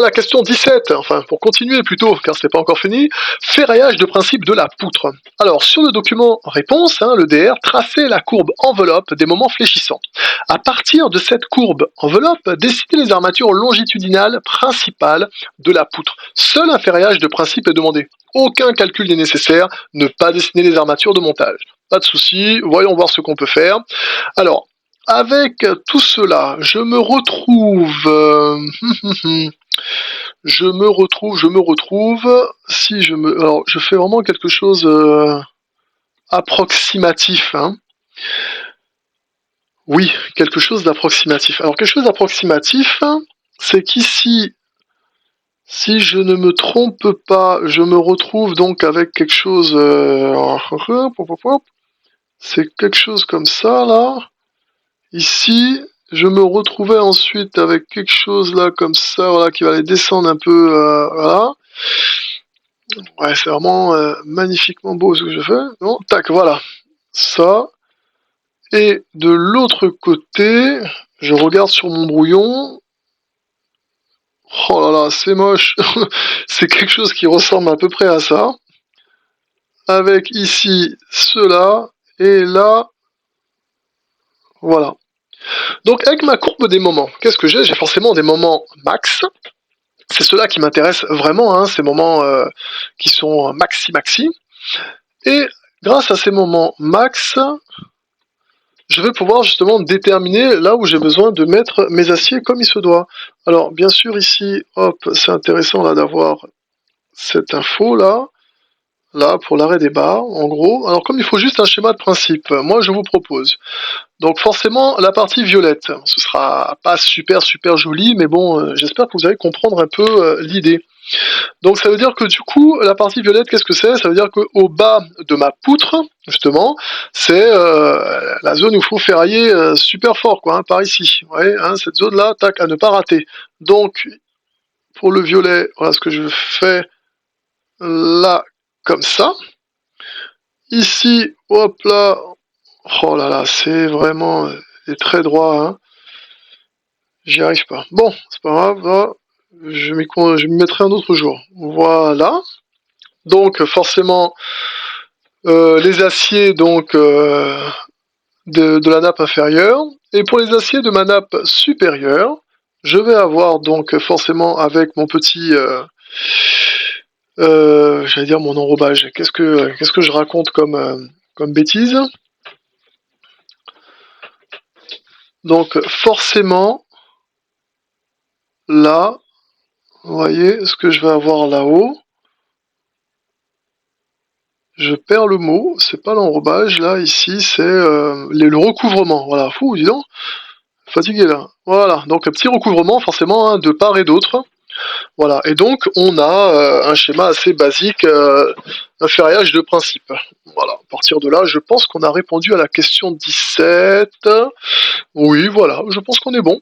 la question 17, enfin pour continuer plutôt, car ce n'est pas encore fini, ferraillage de principe de la poutre. Alors sur le document réponse, le DR, tracez la courbe enveloppe des moments fléchissants. À partir de cette courbe enveloppe, dessinez les armatures longitudinales principales de la poutre. Seul un ferraillage de principe est demandé. Aucun calcul n'est nécessaire, ne pas dessiner les armatures de montage. Pas de souci, voyons voir ce qu'on peut faire. Alors, avec tout cela, je me retrouve, alors je fais vraiment quelque chose approximatif, hein. Oui, quelque chose d'approximatif. Alors quelque chose d'approximatif, c'est qu'ici, si je ne me trompe pas, je me retrouve donc avec quelque chose, c'est quelque chose comme ça là. Ici, je me retrouvais ensuite avec quelque chose là comme ça, voilà, qui va aller descendre un peu, voilà. Ouais, c'est vraiment magnifiquement beau ce que je fais. Bon, tac, voilà. Ça. Et de l'autre côté, je regarde sur mon brouillon. Oh là là, c'est moche. C'est quelque chose qui ressemble à peu près à ça. Avec ici cela, et là, voilà. Donc avec ma courbe des moments, qu'est-ce que j'ai? J'ai forcément des moments max. C'est ceux-là qui m'intéressent vraiment, hein, ces moments qui sont maxi. Et grâce à ces moments max, je vais pouvoir justement déterminer là où j'ai besoin de mettre mes aciers comme il se doit. Alors bien sûr ici, hop, c'est intéressant là d'avoir cette info là pour l'arrêt des barres, en gros. Alors comme il faut juste un schéma de principe, moi je vous propose. Donc forcément la partie violette, ce sera pas super joli, mais bon, j'espère que vous allez comprendre un peu l'idée. Donc ça veut dire que du coup, la partie violette, qu'est-ce que c'est? Ça veut dire qu'au bas de ma poutre, justement, c'est la zone où il faut ferrailler super fort, quoi, hein, par ici. Ouais, hein, cette zone-là, tac, à ne pas rater. Donc, pour le violet, voilà ce que je fais là, comme ça. Ici, hop là, oh là là, c'est vraiment très droit, hein. J'y arrive pas. Bon, c'est pas grave, là, je m'y mettrai un autre jour. Voilà. Donc forcément, les aciers donc de la nappe inférieure. Et pour les aciers de ma nappe supérieure, je vais avoir donc forcément avec mon petit, j'allais dire mon enrobage. Qu'est-ce que je raconte comme bêtise? Donc forcément, là, vous voyez ce que je vais avoir là-haut. Je perds le mot, c'est pas l'enrobage, là, ici, c'est le recouvrement. Voilà, fou, dis donc, fatigué là. Voilà, donc un petit recouvrement, forcément, hein, de part et d'autre. Voilà, et donc on a un schéma assez basique, un ferraillage de principe. Voilà, à partir de là, je pense qu'on a répondu à la question 17. Oui, voilà, je pense qu'on est bon.